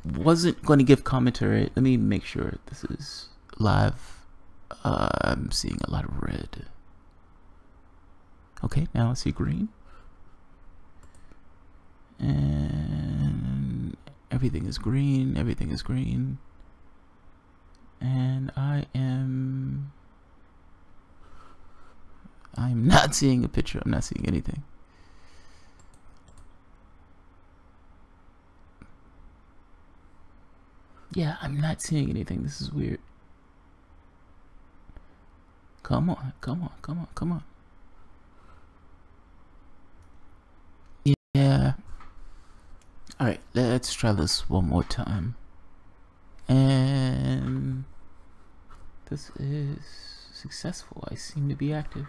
wasn't going to give commentary. Let me make sure this is live. I'm seeing a lot of red. Okay, now I see green. And everything is green. Everything is green. And I'm not seeing a picture. I'm not seeing anything. Yeah, I'm not seeing anything. This is weird. Come on, come on, come on, come on. Yeah. All right, let's try this one more time. And this is successful. I seem to be active.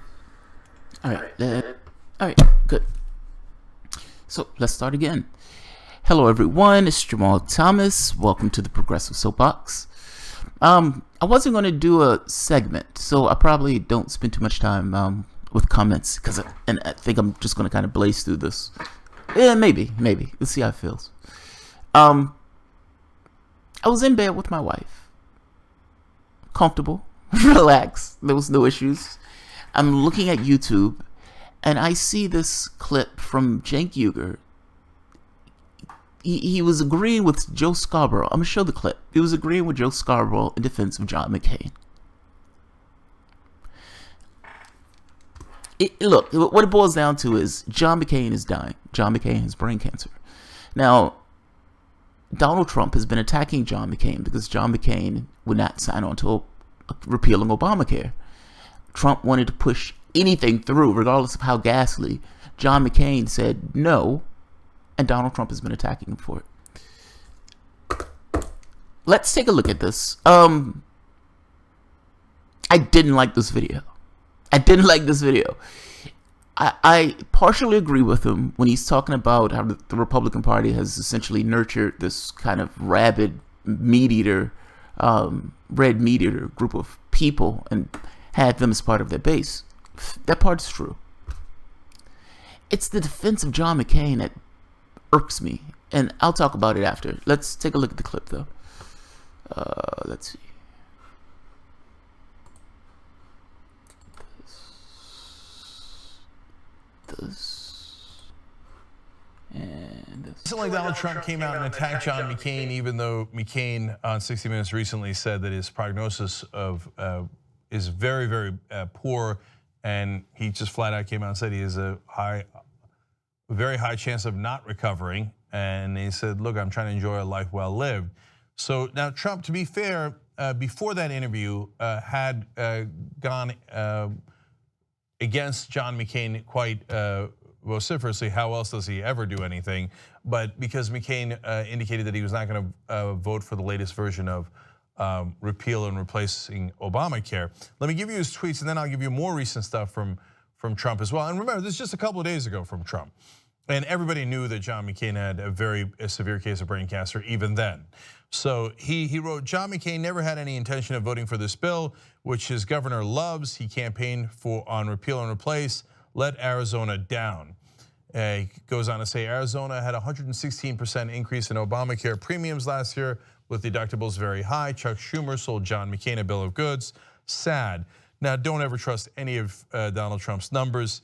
All right, all right, good. So let's start again. Hello everyone, it's Jamal Thomas. Welcome to the Progressive Soapbox. I wasn't going to do a segment, so I probably don't spend too much time with comments, and I think I'm just going to kind of blaze through this. Yeah, maybe. Let's see how it feels. I was in bed with my wife. Comfortable, relaxed. There was no issues. I'm looking at YouTube, and I see this clip from Cenk Uygur. He was agreeing with Joe Scarborough. I'm going to show the clip. He was agreeing with Joe Scarborough in defense of John McCain. Look, what it boils down to is John McCain is dying. John McCain has brain cancer. Now, Donald Trump has been attacking John McCain because John McCain would not sign on to repealing Obamacare. Trump wanted to push anything through, regardless of how ghastly. John McCain said no, and Donald Trump has been attacking him for it. Let's take a look at this. I didn't like this video. I partially agree with him when he's talking about how the Republican Party has essentially nurtured this kind of rabid meat eater, red meat eater group of people and had them as part of their base. That part's true. It's the defense of John McCain that irks me, and I'll talk about it after. Let's take a look at the clip though. Let's see. And this. Recently, Donald Trump came out and attacked John McCain, even though McCain on 60 Minutes recently said that his prognosis is very, very poor, and he just flat out came out and said he has a very high chance of not recovering. And he said, "Look, I'm trying to enjoy a life well lived." So now Trump, to be fair, before that interview, had gone against John McCain quite vociferously. How else does he ever do anything? But because McCain indicated that he was not going to vote for the latest version of repeal and replacing Obamacare. Let me give you his tweets, and then I'll give you more recent stuff from Trump as well. And remember, this is just a couple of days ago from Trump. And everybody knew that John McCain had a very severe case of brain cancer even then. So he wrote, John McCain never had any intention of voting for this bill, which his governor loves. He campaigned on repeal and replace. Let Arizona down. He goes on to say Arizona had a 116% increase in Obamacare premiums last year with deductibles very high. Chuck Schumer sold John McCain a bill of goods. Sad. Now, don't ever trust any of Donald Trump's numbers.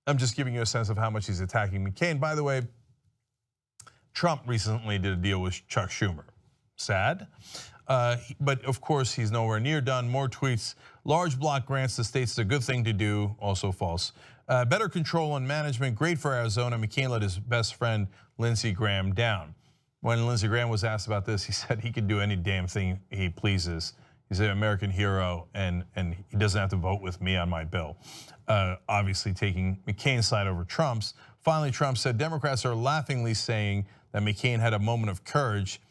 I'm just giving you a sense of how much he's attacking McCain. By the way, Trump recently did a deal with Chuck Schumer. Sad. But of course, he's nowhere near done. More tweets. Large block grants to states is a good thing to do. Also false. Better control and management. Great for Arizona. McCain let his best friend Lindsey Graham down. When Lindsey Graham was asked about this, he said he could do any damn thing he pleases. He's an American hero, and he doesn't have to vote with me on my bill. Obviously taking McCain's side over Trump's. Finally, Trump said Democrats are laughingly saying that McCain had a moment of courage.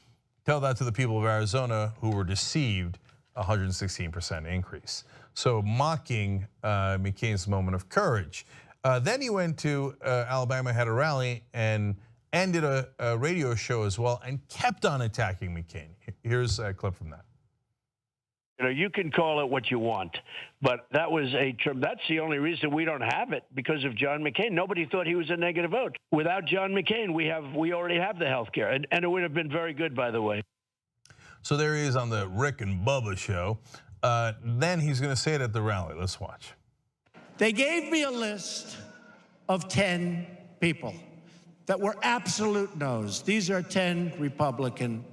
Tell that to the people of Arizona who were deceived, 116% increase. So mocking McCain's moment of courage. Then he went to Alabama, had a rally, and ended a radio show as well, and kept on attacking McCain. Here's a clip from that. You know, you can call it what you want, but that was that's the only reason we don't have it, because of John McCain. Nobody thought he was a negative vote. Without John McCain, we already have the health care, and it would have been very good, by the way. So there he is on the Rick and Bubba show. Then he's going to say it at the rally. Let's watch. They gave me a list of 10 people that were absolute no's. These are 10 Republican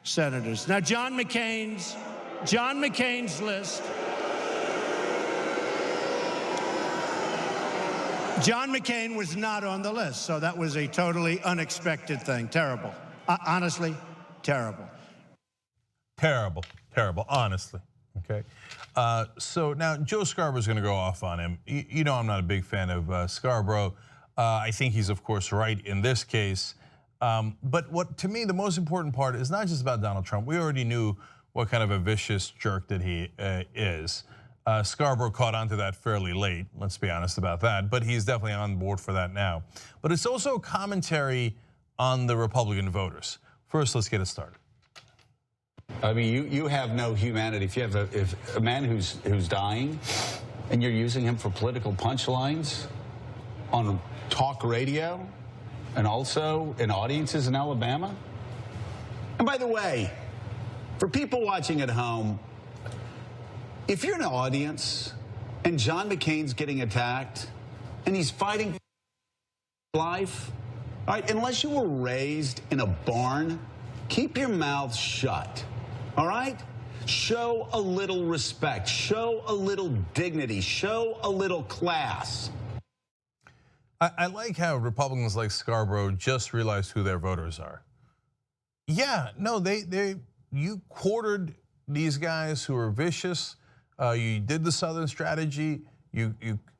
senators. Now, John McCain's list. John McCain was not on the list, so that was a totally unexpected thing. Terrible. Honestly, terrible. Terrible, terrible, honestly. Okay. So now Joe Scarborough's going to go off on him. You know I'm not a big fan of Scarborough. I think he's, of course, right in this case. But what, to me, the most important part is not just about Donald Trump. We already knew what kind of a vicious jerk that he is. Scarborough caught onto that fairly late, let's be honest about that, but he's definitely on board for that now. But it's also a commentary on the Republican voters. First, let's get it started. I mean, you have no humanity. If you have a man who's dying and you're using him for political punchlines on talk radio and also in audiences in Alabama. And by the way, for people watching at home, if you're in an audience and John McCain's getting attacked and he's fighting for life, all right, unless you were raised in a barn, keep your mouth shut. All right? Show a little respect. Show a little dignity. Show a little class. I like how Republicans like Scarborough just realized who their voters are. Yeah, no, you quartered these guys who are vicious. You did the Southern strategy. You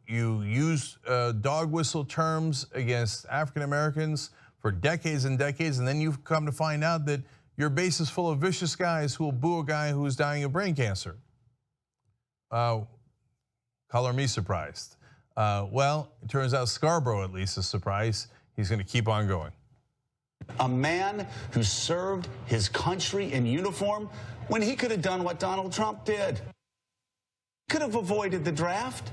used dog whistle terms against African Americans for decades and decades, and then you've come to find out that your base is full of vicious guys who will boo a guy who is dying of brain cancer. Color me surprised. Well, it turns out Scarborough at least is surprised. He's going to keep on going. A man who served his country in uniform when he could have done what Donald Trump did. Could have avoided the draft.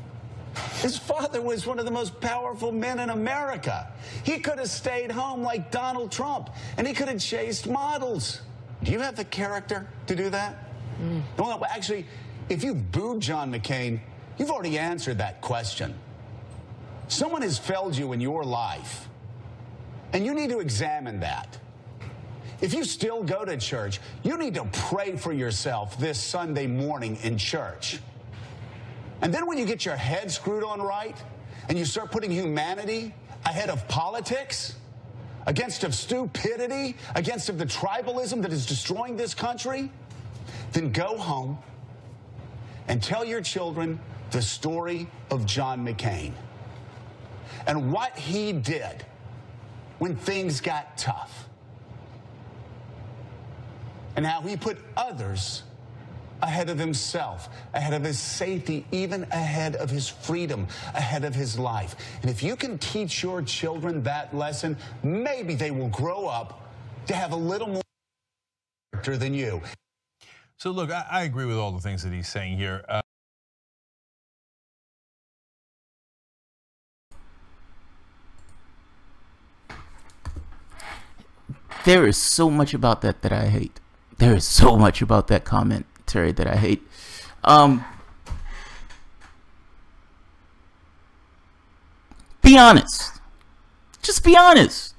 His father was one of the most powerful men in America. He could have stayed home like Donald Trump, and he could have chased models. Do you have the character to do that? Well, actually, if you booed John McCain, you've already answered that question. Someone has failed you in your life, and you need to examine that. If you still go to church, you need to pray for yourself this Sunday morning in church. And then when you get your head screwed on right and you start putting humanity ahead of politics, against of stupidity, against of the tribalism that is destroying this country, then go home and tell your children the story of John McCain and what he did when things got tough and how he put others ahead of himself, ahead of his safety, even ahead of his freedom, ahead of his life. And if you can teach your children that lesson, maybe they will grow up to have a little more character than you. So look, I agree with all the things that he's saying here. There is so much about that I hate. There is so much about that comment that I hate. Be honest. Just be honest.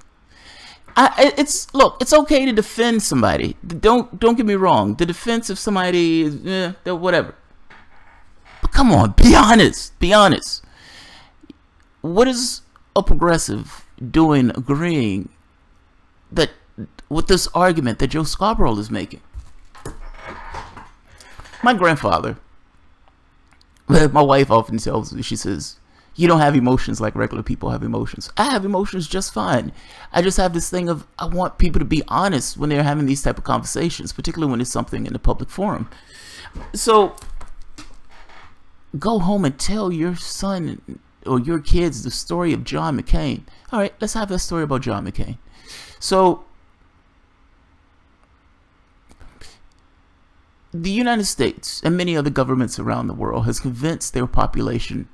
Look, it's okay to defend somebody. Don't get me wrong. The defense of somebody is whatever. But come on, be honest. Be honest. What is a progressive doing agreeing that with this argument that Joe Scarborough is making? My grandfather, my wife often tells me, she says, you don't have emotions like regular people have emotions. I have emotions just fine. I just have this thing of, I want people to be honest when they're having these type of conversations, particularly when it's something in a public forum. So go home and tell your son or your kids the story of John McCain. All right, let's have that story about John McCain. So the United States and many other governments around the world has convinced their population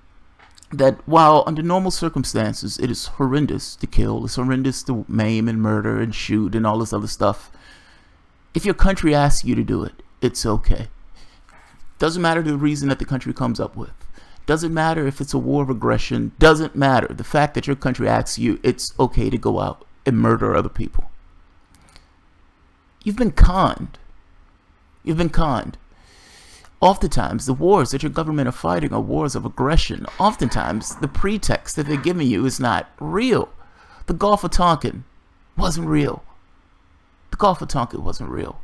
that while under normal circumstances it is horrendous to kill, it's horrendous to maim and murder and shoot and all this other stuff, if your country asks you to do it, it's okay. Doesn't matter the reason that the country comes up with. Doesn't matter if it's a war of aggression. Doesn't matter. The fact that your country asks you, it's okay to go out and murder other people. You've been conned. You've been conned. Oftentimes, the wars that your government are fighting are wars of aggression. Oftentimes, the pretext that they're giving you is not real. The Gulf of Tonkin wasn't real. The Gulf of Tonkin wasn't real.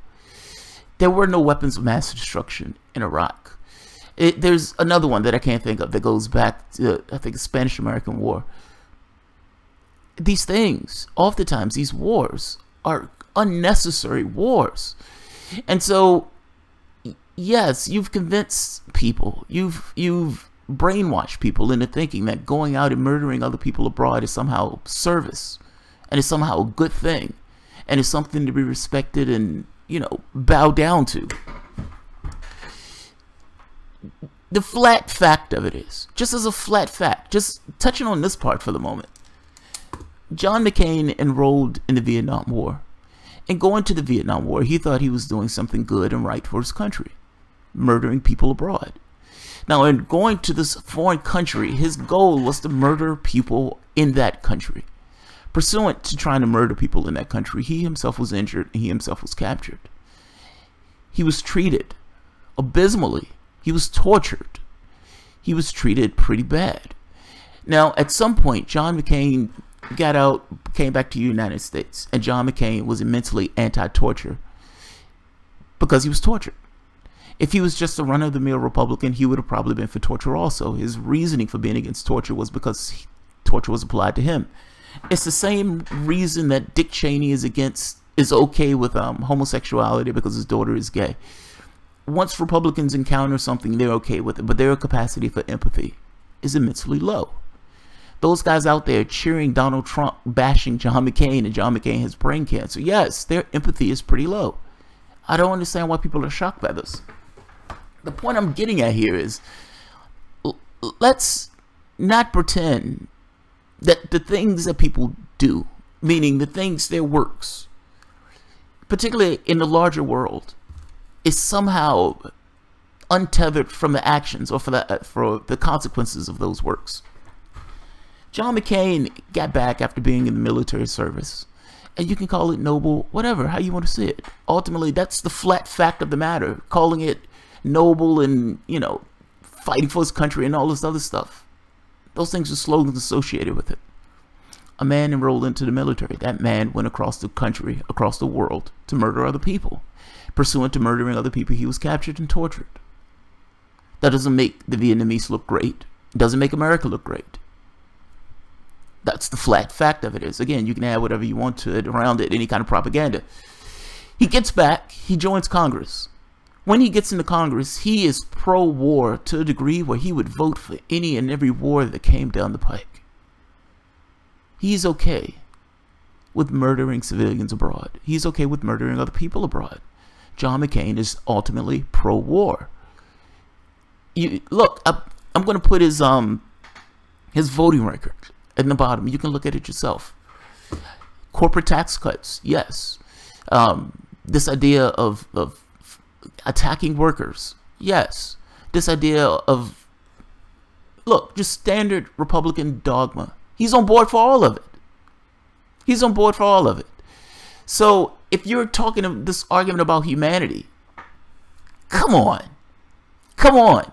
There were no weapons of mass destruction in Iraq. There's another one that I can't think of that goes back to, I think, the Spanish-American War. These things, oftentimes, these wars are unnecessary wars. And so, yes, you've convinced people, you've brainwashed people into thinking that going out and murdering other people abroad is somehow service, and is somehow a good thing, and is something to be respected and, you know, bow down to. The flat fact of it is, just as a flat fact, just touching on this part for the moment, John McCain enrolled in the Vietnam War. And going to the Vietnam War, he thought he was doing something good and right for his country, murdering people abroad. Now, in going to this foreign country, his goal was to murder people in that country. Pursuant to trying to murder people in that country, he himself was injured and he himself was captured. He was treated abysmally. He was tortured. He was treated pretty bad. Now, at some point, John McCain got out, came back to the United States, and John McCain was immensely anti-torture because he was tortured. If he was just a run-of-the-mill Republican, he would have probably been for torture also. His reasoning for being against torture was because torture was applied to him. It's the same reason that Dick Cheney is okay with homosexuality because his daughter is gay. Once Republicans encounter something, they're okay with it, but their capacity for empathy is immensely low. Those guys out there cheering Donald Trump, bashing John McCain, and John McCain has brain cancer, yes, their empathy is pretty low. I don't understand why people are shocked by this. The point I'm getting at here is, let's not pretend that the things that people do, meaning the things, their works, particularly in the larger world, is somehow untethered from the actions or for the consequences of those works. John McCain got back after being in the military service, and you can call it noble, whatever, how you want to see it. Ultimately, that's the flat fact of the matter. Calling it noble and, you know, fighting for his country and all this other stuff. Those things are slogans associated with it. A man enrolled into the military. That man went across the country, across the world, to murder other people. Pursuant to murdering other people, he was captured and tortured. That doesn't make the Vietnamese look great. It doesn't make America look great. That's the flat fact of it is. Again, you can add whatever you want to it, around it, any kind of propaganda. He gets back, he joins Congress. When he gets into Congress, he is pro-war to a degree where he would vote for any and every war that came down the pike. He's okay with murdering civilians abroad. He's okay with murdering other people abroad. John McCain is ultimately pro-war. Look, I'm going to put his voting record at the bottom. You can look at it yourself. Corporate tax cuts, yes. This idea of attacking workers, yes. This idea of, look, just standard Republican dogma. He's on board for all of it. He's on board for all of it. So if you're talking this argument about humanity, come on. Come on.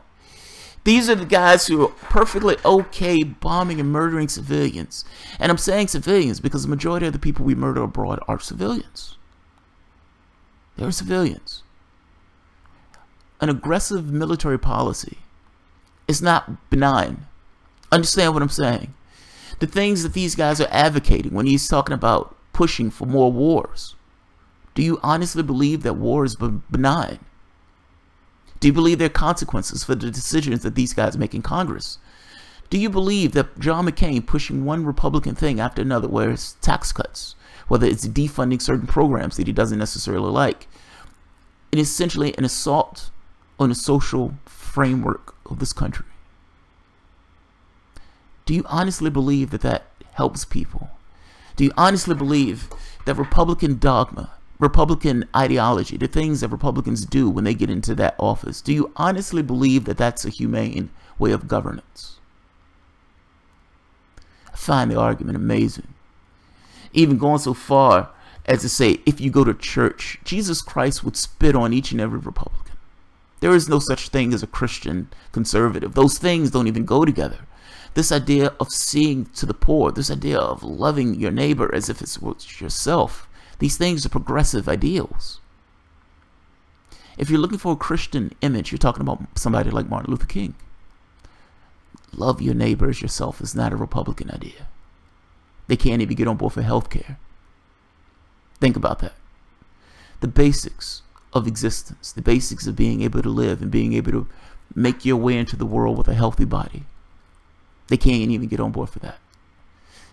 These are the guys who are perfectly okay bombing and murdering civilians. And I'm saying civilians because the majority of the people we murder abroad are civilians. They're civilians. An aggressive military policy is not benign. Understand what I'm saying? The things that these guys are advocating when he's talking about pushing for more wars. Do you honestly believe that war is benign? Do you believe there are consequences for the decisions that these guys make in Congress? Do you believe that John McCain pushing one Republican thing after another, whether it's tax cuts, whether it's defunding certain programs that he doesn't necessarily like, and essentially an assault on the social framework of this country. Do you honestly believe that that helps people? Do you honestly believe that Republican dogma, Republican ideology, the things that Republicans do when they get into that office, do you honestly believe that that's a humane way of governance? I find the argument amazing. Even going so far as to say, if you go to church, Jesus Christ would spit on each and every Republican. There is no such thing as a Christian conservative. Those things don't even go together. This idea of seeing to the poor, this idea of loving your neighbor as if it's yourself, these things are progressive ideals. If you're looking for a Christian image, you're talking about somebody like Martin Luther King. Love your neighbor as yourself is not a Republican idea. They can't even get on board for health care. Think about that. The basics of existence, the basics of being able to live and being able to make your way into the world with a healthy body. They can't even get on board for that.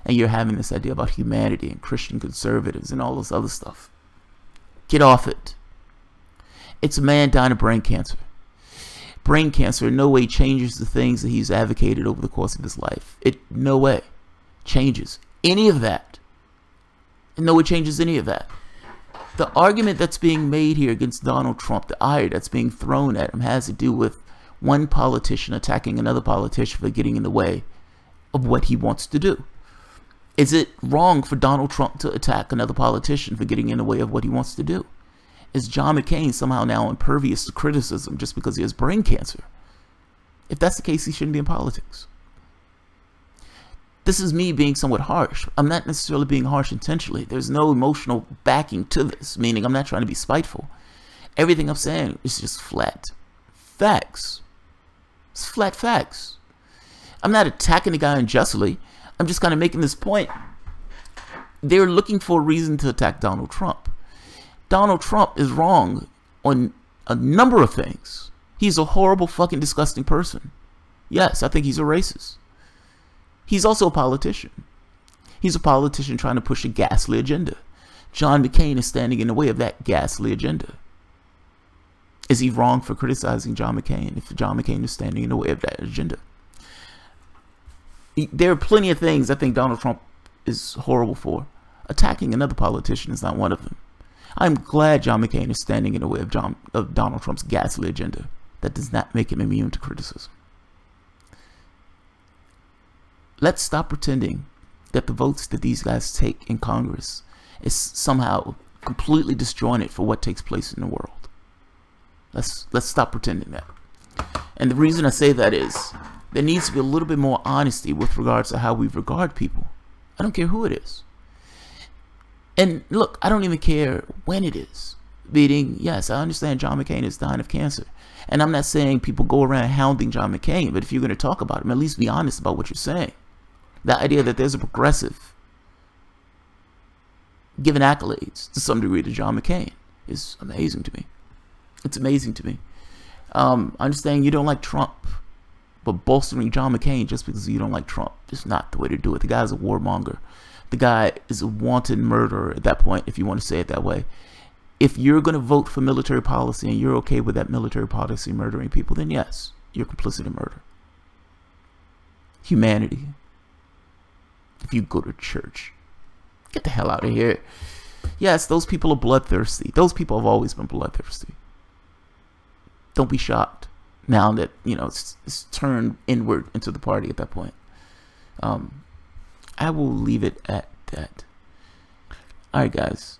And you're having this idea about humanity and Christian conservatives and all this other stuff. Get off it. It's a man dying of brain cancer. Brain cancer in no way changes the things that he's advocated over the course of his life. It no way changes any of that. In no way changes any of that. The argument that's being made here against Donald Trump, the ire that's being thrown at him, has to do with one politician attacking another politician for getting in the way of what he wants to do. Is it wrong for Donald Trump to attack another politician for getting in the way of what he wants to do? Is John McCain somehow now impervious to criticism just because he has brain cancer? If that's the case, he shouldn't be in politics. This is me being somewhat harsh. I'm not necessarily being harsh intentionally. There's no emotional backing to this, meaning I'm not trying to be spiteful. Everything I'm saying is just flat facts. It's flat facts. I'm not attacking the guy unjustly. I'm just kind of making this point. They're looking for a reason to attack Donald Trump. Donald Trump is wrong on a number of things. He's a horrible, fucking disgusting person. Yes, I think he's a racist. He's also a politician. He's a politician trying to push a ghastly agenda. John McCain is standing in the way of that ghastly agenda. Is he wrong for criticizing John McCain if John McCain is standing in the way of that agenda? There are plenty of things I think Donald Trump is horrible for. Attacking another politician is not one of them. I'm glad John McCain is standing in the way of Donald Trump's ghastly agenda. That does not make him immune to criticism. Let's stop pretending that the votes that these guys take in Congress is somehow completely disjointed for what takes place in the world. Let's stop pretending that. And the reason I say that is there needs to be a little bit more honesty with regards to how we regard people. I don't care who it is. And look, I don't even care when it is. Meaning, yes, I understand John McCain is dying of cancer. And I'm not saying people go around hounding John McCain, but if you're going to talk about him, at least be honest about what you're saying. The idea that there's a progressive giving accolades to some degree to John McCain is amazing to me. It's amazing to me. I understand you don't like Trump, but bolstering John McCain just because you don't like Trump is not the way to do it. The guy's a warmonger. The guy is a wanted murderer at that point, if you want to say it that way. If you're going to vote for military policy and you're okay with that military policy murdering people, then yes, you're complicit in murder. Humanity. If you go to church, get the hell out of here. Yes, those people are bloodthirsty. Those people have always been bloodthirsty. Don't be shocked now that, you know, it's turned inward into the party at that point. I will leave it at that. Alright, guys.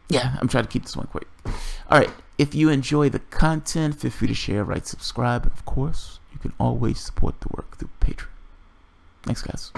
Yeah, I'm trying to keep this one quick. Alright, if you enjoy the content, feel free to share, rate, subscribe, and of course, you can always support the work through Patreon. Thanks, guys.